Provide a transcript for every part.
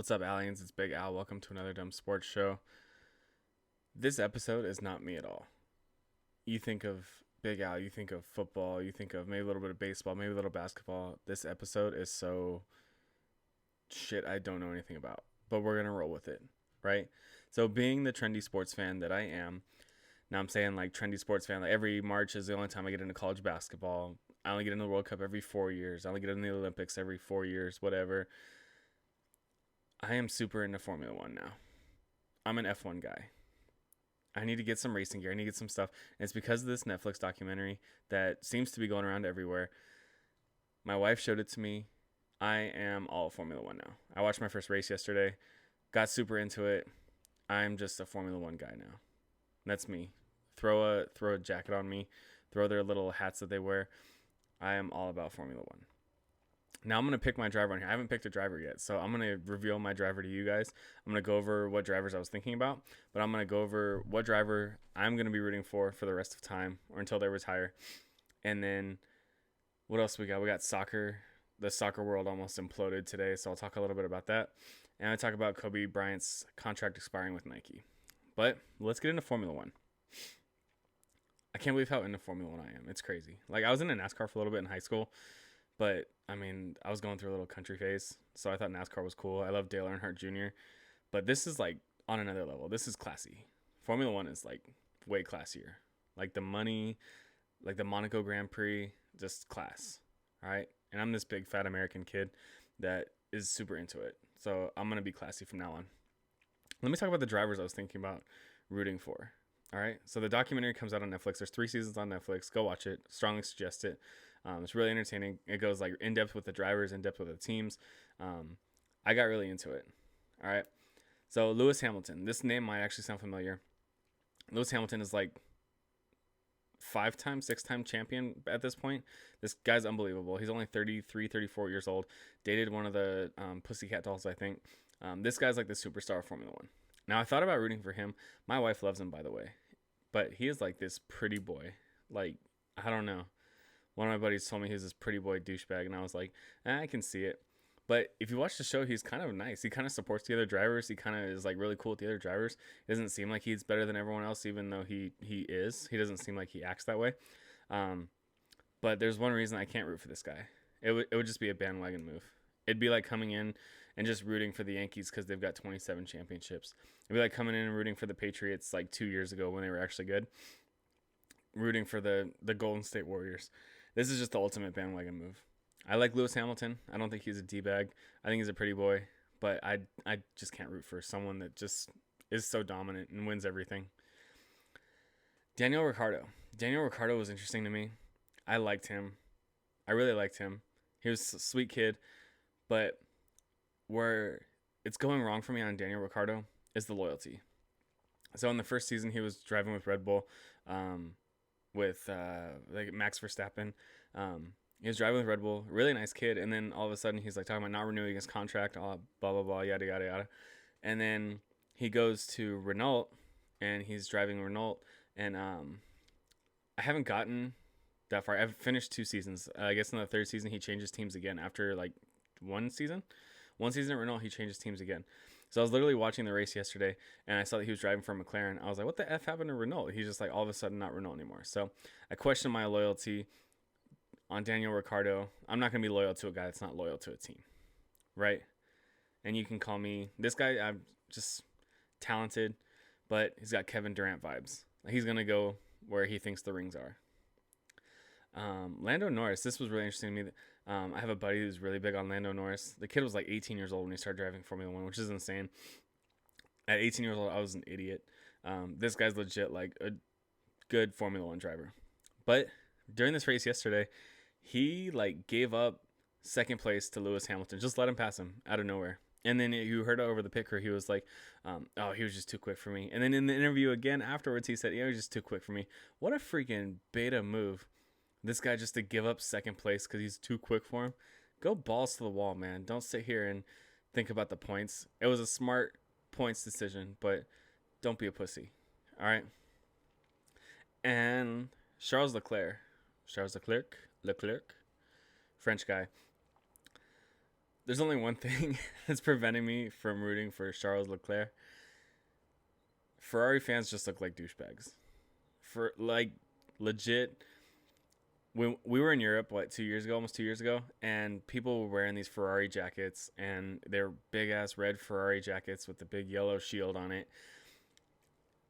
What's up, aliens? It's Big Al. Welcome to another dumb sports show. This episode is not me at all. You think of Big Al, you think of football, you think of maybe a little bit of baseball, maybe a little basketball. This episode is so shit I don't know anything about, but we're going to roll with it, right? So, being the trendy sports fan that I am, now I'm saying like trendy sports fan, like every March is the only time I get into college basketball. I only get into the World Cup every 4 years. I only get into the Olympics every 4 years, whatever. I am super into Formula One now. I'm an F1 guy. I need to get some racing gear. I need to get some stuff. And it's because of this Netflix documentary that seems to be going around everywhere. My wife showed it to me. I am all Formula One now. I watched my first race yesterday. Got super into it. I'm just a Formula One guy now. That's me. Throw a jacket on me. Throw their little hats that they wear. I am all about Formula One. Now I'm going to pick my driver on here. I haven't picked a driver yet, so I'm going to reveal my driver to you guys. I'm going to go over what drivers I was thinking about, but I'm going to go over what driver I'm going to be rooting for the rest of time or until they retire. And then what else we got? We got soccer. The soccer world almost imploded today, so I'll talk a little bit about that. And I'll talk about Kobe Bryant's contract expiring with Nike. But let's get into Formula One. I can't believe how into Formula One I am. It's crazy. Like, I was into NASCAR for a little bit in high school. But, I mean, I was going through a little country phase, so I thought NASCAR was cool. I love Dale Earnhardt Jr., but this is, like, on another level. This is classy. Formula One is, like, way classier. Like, the money, like the Monaco Grand Prix, just class, all right? And I'm this big, fat American kid that is super into it, so I'm going to be classy from now on. Let me talk about the drivers I was thinking about rooting for, all right? So the documentary comes out on Netflix. There's 3 seasons on Netflix. Go watch it. Strongly suggest it. It's really entertaining. It goes like in depth with the drivers, in depth with the teams. I got really into it. All right. So Lewis Hamilton. This name might actually sound familiar. Lewis Hamilton is like 5-time, 6-time champion at this point. This guy's unbelievable. He's only 33, 34 years old. Dated one of the Pussycat Dolls, I think. This guy's like the superstar of Formula One. Now, I thought about rooting for him. My wife loves him, by the way. But he is like this pretty boy. Like, I don't know. One of my buddies told me he was this pretty boy douchebag, and I was like, I can see it. But if you watch the show, he's kind of nice. He kind of supports the other drivers. He kind of is like really cool with the other drivers. It doesn't seem like he's better than everyone else, even though he is. He doesn't seem like he acts that way. But there's one reason I can't root for this guy. It would just be a bandwagon move. It'd be like coming in and just rooting for the Yankees because they've got 27 championships. It'd be like coming in and rooting for the Patriots like 2 years ago when they were actually good. Rooting for the Golden State Warriors. This is just the ultimate bandwagon move. I like Lewis Hamilton. I don't think he's a D-bag. I think he's a pretty boy. But I just can't root for someone that just is so dominant and wins everything. Daniel Ricciardo. Daniel Ricciardo was interesting to me. I liked him. I really liked him. He was a sweet kid. But where it's going wrong for me on Daniel Ricciardo is the loyalty. So in the first season, he was driving with Red Bull. With like Max Verstappen. He was driving with Red Bull, really nice kid, and then all of a sudden he's like talking about not renewing his contract, blah blah blah, yada yada yada, and then he goes to Renault, and he's driving Renault, and I haven't gotten that far. I've finished 2 seasons. I guess in the 3rd season he changes teams again after like one season at Renault he changes teams again. So I was literally watching the race yesterday, and I saw that he was driving for McLaren. I was like, what the F happened to Renault? He's just like all of a sudden not Renault anymore. So I question my loyalty on Daniel Ricciardo. I'm not going to be loyal to a guy that's not loyal to a team, right? And you can call me, this guy, I'm just talented, but he's got Kevin Durant vibes. He's going to go where he thinks the rings are. Lando Norris, this was really interesting to me. I have a buddy who's really big on Lando Norris. The kid was like 18 years old when he started driving Formula One, which is insane. At 18 years old, I was an idiot. This guy's legit like a good Formula One driver. But during this race yesterday, he like gave up 2nd place to Lewis Hamilton. Just let him pass him out of nowhere. And then you heard over the pit crew, he was like, he was just too quick for me. And then in the interview again afterwards, he said, he was just too quick for me. What a freaking beta move. This guy just to give up 2nd place because he's too quick for him. Go balls to the wall, man. Don't sit here and think about the points. It was a smart points decision, but don't be a pussy. All right? And Charles Leclerc, French guy. there's only one thing that's preventing me from rooting for Charles Leclerc. Ferrari fans just look like douchebags. For like legit, when we were in Europe, what, 2 years ago, almost 2 years ago, and people were wearing these Ferrari jackets, and they're big ass red Ferrari jackets with the big yellow shield on it.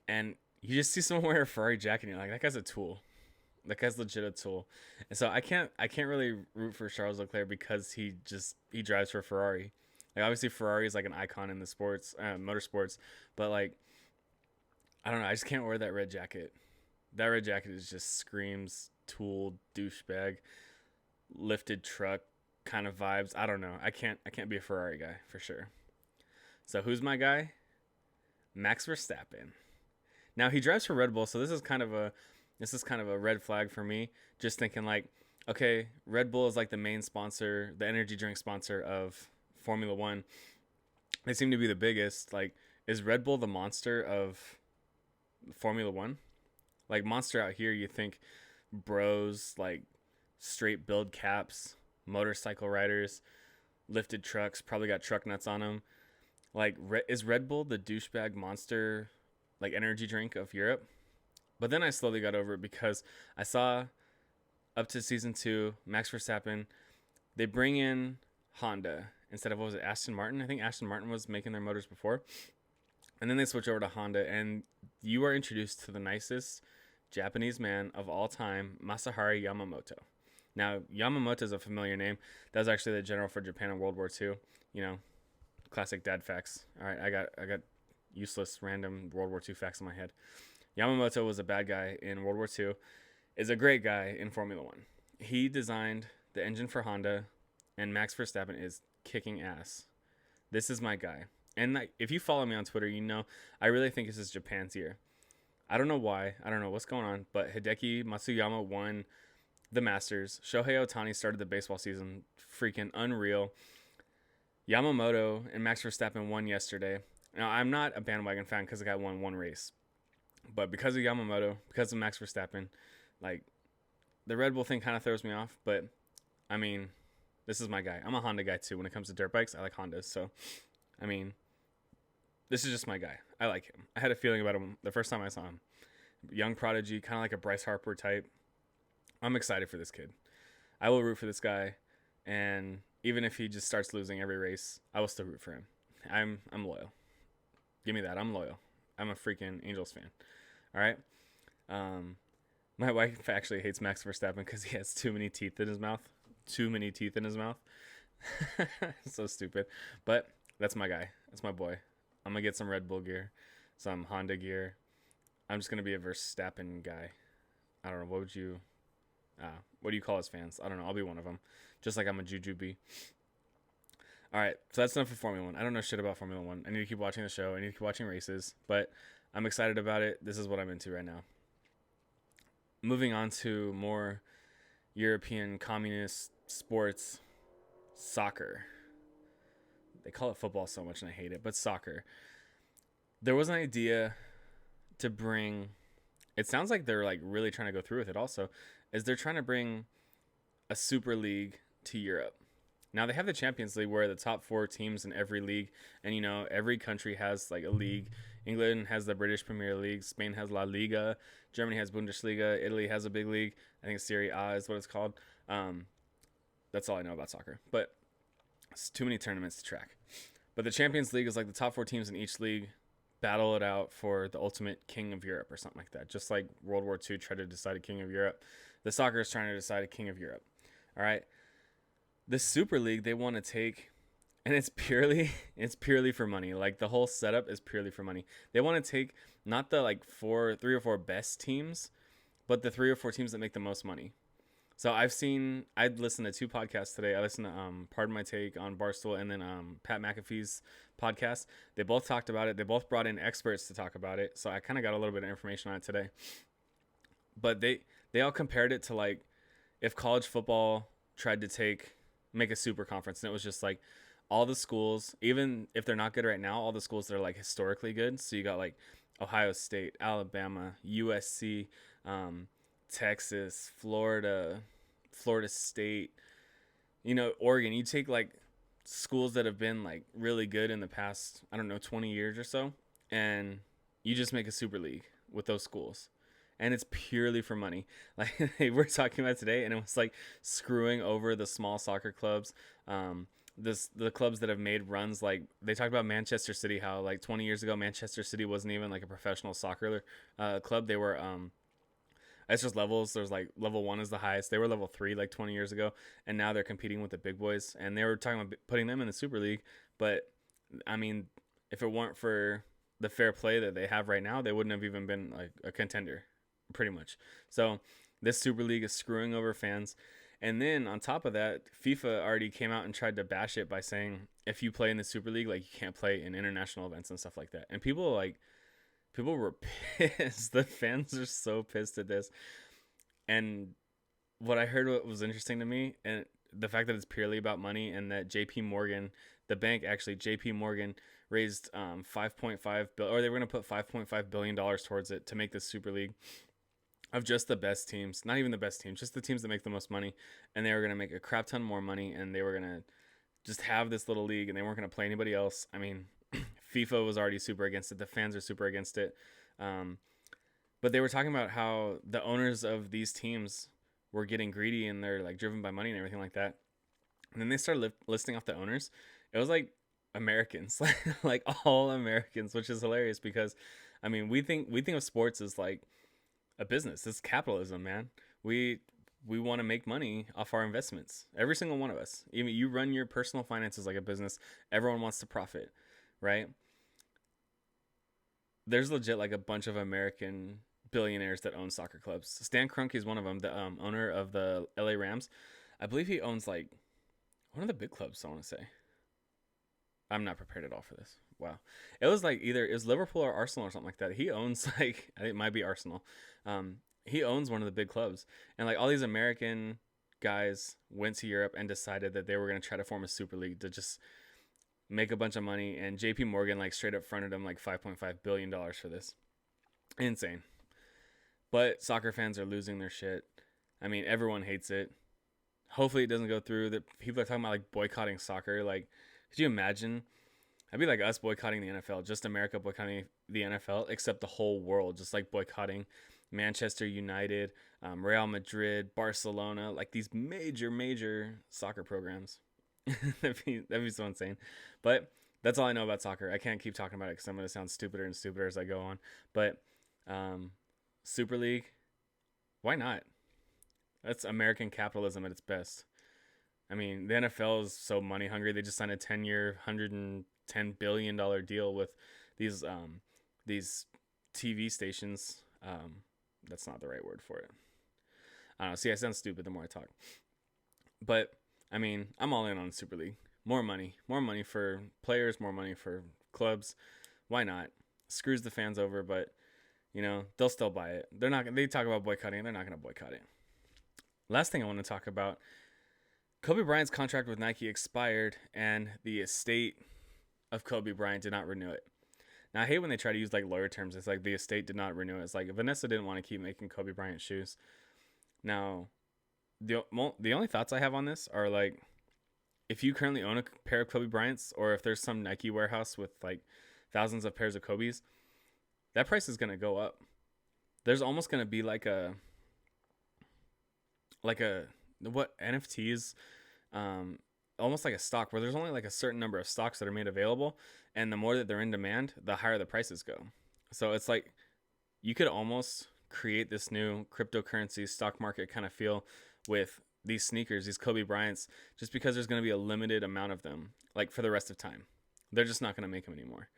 And you just see someone wear a Ferrari jacket, and you're like, that guy's a tool. That guy's legit a tool. And so I can't really root for Charles Leclerc because he drives for Ferrari. Like obviously Ferrari is like an icon in the sports, motorsports, but like I don't know, I just can't wear that red jacket. That red jacket is just screams tool, douchebag, lifted truck kind of vibes. I don't know. I can't be a Ferrari guy for sure. So who's my guy? Max Verstappen. Now he drives for Red Bull, so this is kind of a red flag for me. Just thinking like, okay, Red Bull is like the main sponsor, the energy drink sponsor of Formula One. They seem to be the biggest. Like, is Red Bull the monster of Formula One? Like monster out here, you think bros, like straight build caps, motorcycle riders, lifted trucks, probably got truck nuts on them. Like, is Red Bull the douchebag monster, like energy drink of Europe? But then I slowly got over it because I saw up to season 2, Max Verstappen, they bring in Honda instead of, what was it, Aston Martin? I think Aston Martin was making their motors before. And then they switch over to Honda, and you are introduced to the nicest Japanese man of all time, Masahiro Yamamoto. Now, Yamamoto is a familiar name. That was actually the general for Japan in World War II. You know, classic dad facts. All right, I got useless random World War II facts in my head. Yamamoto was a bad guy in World War II, is a great guy in Formula One. He designed the engine for Honda, and Max Verstappen is kicking ass. This is my guy. And like, if you follow me on Twitter, you know I really think this is Japan's year. I don't know why. I don't know what's going on, but Hideki Matsuyama won the Masters. Shohei Ohtani started the baseball season. Freaking unreal. Yamamoto and Max Verstappen won yesterday. Now, I'm not a bandwagon fan because the guy won one race. But because of Yamamoto, because of Max Verstappen, like, the Red Bull thing kind of throws me off. But, I mean, this is my guy. I'm a Honda guy, too. When it comes to dirt bikes, I like Hondas. So, I mean, this is just my guy. I like him. I had a feeling about him the first time I saw him. Young prodigy, kind of like a Bryce Harper type. I'm excited for this kid. I will root for this guy. And even if he just starts losing every race, I will still root for him. I'm loyal. Give me that. I'm loyal. I'm a freaking Angels fan. All right. My wife actually hates Max Verstappen because he has too many teeth in his mouth. Too many teeth in his mouth. So stupid. But that's my guy. That's my boy. I'm going to get some Red Bull gear, some Honda gear. I'm just going to be a Verstappen guy. I don't know. What do you call his fans? I don't know. I'll be one of them. Just like I'm a Jujubee. All right. So that's enough for Formula One. I don't know shit about Formula One. I need to keep watching the show. I need to keep watching races. But I'm excited about it. This is what I'm into right now. Moving on to more European communist sports, soccer. They call it football so much and I hate it, but soccer. There was an idea to bring, it sounds like they're like really trying to go through with it also, is they're trying to bring a super league to Europe. Now they have the Champions League where the top 4 teams in every league, and you know, every country has like a league. England has the British Premier League, Spain has La Liga, Germany has Bundesliga, Italy has a big league. I think Serie A is what it's called. That's all I know about soccer, but it's too many tournaments to track. But the Champions League is like the top 4 teams in each league battle it out for the ultimate king of Europe or something like that. Just like World War II tried to decide a king of Europe. The soccer is trying to decide a king of Europe. All right. The Super League they want to take, and it's purely for money. Like the whole setup is purely for money. They want to take not the like 3 or 4 best teams, but the 3 or 4 teams that make the most money. So I'd listened to 2 podcasts today. I listened to Pardon My Take on Barstool and then Pat McAfee's podcast. They both talked about it. They both brought in experts to talk about it. So I kind of got a little bit of information on it today. But they all compared it to like if college football tried to make a super conference, and it was just like all the schools, even if they're not good right now, all the schools that are like historically good. So you got like Ohio State, Alabama, USC, Texas, Florida State, you know, Oregon. You take like schools that have been like really good in the past, I don't know, 20 years or so, and you just make a super league with those schools. And it's purely for money. Like we're talking about today, and it was like screwing over the small soccer clubs. The clubs that have made runs, like they talked about Manchester City, how like 20 years ago Manchester City wasn't even like a professional soccer club. They were it's just levels. There's like level 1 is the highest. They were level 3 like 20 years ago, and now they're competing with the big boys. And they were talking about putting them in the Super League. But I mean, if it weren't for the fair play that they have right now, they wouldn't have even been like a contender, pretty much. So this Super League is screwing over fans. And then on top of that, FIFA already came out and tried to bash it by saying if you play in the Super League, like you can't play in international events and stuff like that. And people were pissed. The fans are so pissed at this. And what I heard, what was interesting to me, and the fact that it's purely about money, and that JP Morgan, the bank actually, JP Morgan raised 5.5 or they were going to put 5.5 billion dollars towards it to make this Super League of just the best teams, not even the best teams, just the teams that make the most money, and they were going to make a crap ton more money, and they were going to just have this little league, and they weren't going to play anybody else. I mean, FIFA was already super against it. The fans are super against it. But they were talking about how the owners of these teams were getting greedy, and they're like driven by money and everything like that. And then they started listing off the owners. It was like Americans, like all Americans, which is hilarious because, I mean, we think of sports as like a business. It's capitalism, man. We want to make money off our investments. Every single one of us. Even you run your personal finances like a business. Everyone wants to profit, right? There's legit like a bunch of American billionaires that own soccer clubs. Stan Kroenke is one of them, the owner of the LA Rams. I believe he owns like one of the big clubs, I want to say. I'm not prepared at all for this. Wow. It was like either it was Liverpool or Arsenal or something like that. He owns like, I think it might be Arsenal. He owns one of the big clubs. And like all these American guys went to Europe and decided that they were going to try to form a super league to just make a bunch of money. And JP Morgan like straight up fronted him like $5.5 billion for this. Insane. But soccer fans are losing their shit. I mean, everyone hates it. Hopefully it doesn't go through. That people are talking about like boycotting soccer. Like, could you imagine? I'd be like us boycotting the NFL, just America boycotting the NFL, except the whole world, just like boycotting Manchester United, Real Madrid, Barcelona, like these major soccer programs. that'd be so insane. But that's all I know about soccer. I can't keep talking about it because I'm going to sound stupider and stupider as I go on. But Super League, why not? That's American capitalism at its best. I mean, the NFL is so money hungry. They just signed a 10-year, $110 billion deal with these TV stations. That's not the right word for it. I don't know. See, I sound stupid the more I talk. But, I mean, I'm all in on Super League. More money for players, more money for clubs. Why not? Screws the fans over, but, you know, they'll still buy it. They talk about boycotting, and they're not going to boycott it. Last thing I want to talk about, Kobe Bryant's contract with Nike expired, and the estate of Kobe Bryant did not renew it. Now, I hate when they try to use like lawyer terms. It's like the estate did not renew it. It's like Vanessa didn't want to keep making Kobe Bryant shoes. Now, the only thoughts I have on this are like, if you currently own a pair of Kobe Bryants, or if there's some Nike warehouse with like thousands of pairs of Kobe's, that price is going to go up. There's almost going to be like a what NFTs, almost like a stock where there's only like a certain number of stocks that are made available, and the more that they're in demand, the higher the prices go. So it's like you could almost create this new cryptocurrency stock market kind of feel with these sneakers, these Kobe Bryants, just because there's going to be a limited amount of them, like for the rest of time. They're just not going to make them anymore.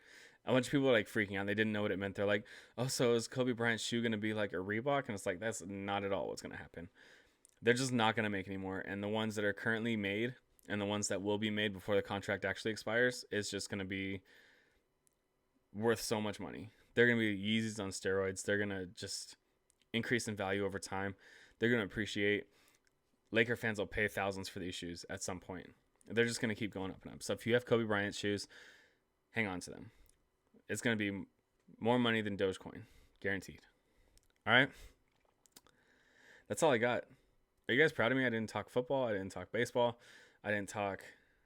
A bunch of people are like freaking out. They didn't know what it meant. They're like, oh, so is Kobe Bryant's shoe going to be like a Reebok? And it's like, that's not at all what's going to happen. They're just not going to make anymore. And the ones that are currently made and the ones that will be made before the contract actually expires is just going to be worth so much money. They're going to be Yeezys on steroids. They're going to just increase in value over time. They're going to appreciate. Laker fans will pay thousands for these shoes at some point. They're just going to keep going up and up. So if you have Kobe Bryant shoes, hang on to them. It's going to be more money than Dogecoin. Guaranteed. All right? That's all I got. Are you guys proud of me? I didn't talk football. I didn't talk baseball. I didn't talk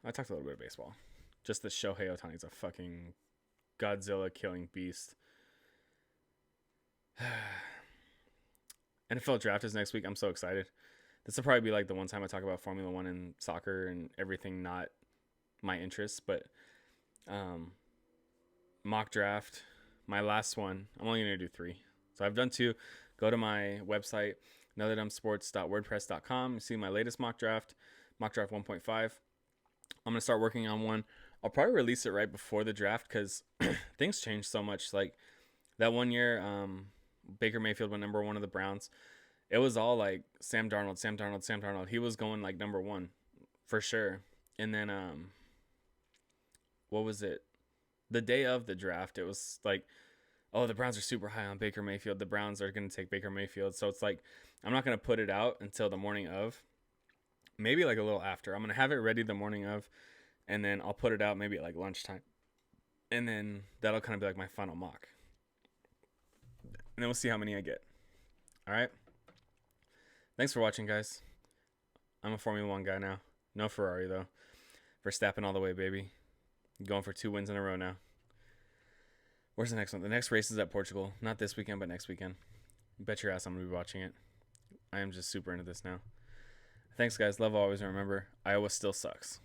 I talked a little bit of baseball. Just that Shohei Ohtani's a fucking Godzilla killing beast. NFL draft is next week. I'm so excited. This will probably be like the one time I talk about Formula One and soccer and everything not my interests, but mock draft, my last one, I'm only going to do 3. So I've done 2. Go to my website, anotherdumbsports.wordpress.com. You see my latest mock draft 1.5. I'm going to start working on one. I'll probably release it right before the draft because things change so much. Like that one year, Baker Mayfield went number 1 of the Browns. It was all like Sam Darnold. He was going like number 1 for sure. And then, what was it? The day of the draft, it was like, oh, the Browns are super high on Baker Mayfield. The Browns are going to take Baker Mayfield. So it's like, I'm not going to put it out until the morning of. Maybe like a little after. I'm going to have it ready the morning of. And then I'll put it out maybe at like lunchtime. And then that'll kind of be like my final mock. And then we'll see how many I get. All right. Thanks for watching, guys. I'm a Formula 1 guy now. No Ferrari, though. Verstappen all the way, baby. Going for 2 wins in a row now. Where's the next one? The next race is at Portugal. Not this weekend, but next weekend. Bet your ass I'm going to be watching it. I am just super into this now. Thanks, guys. Love always. And remember, Iowa still sucks.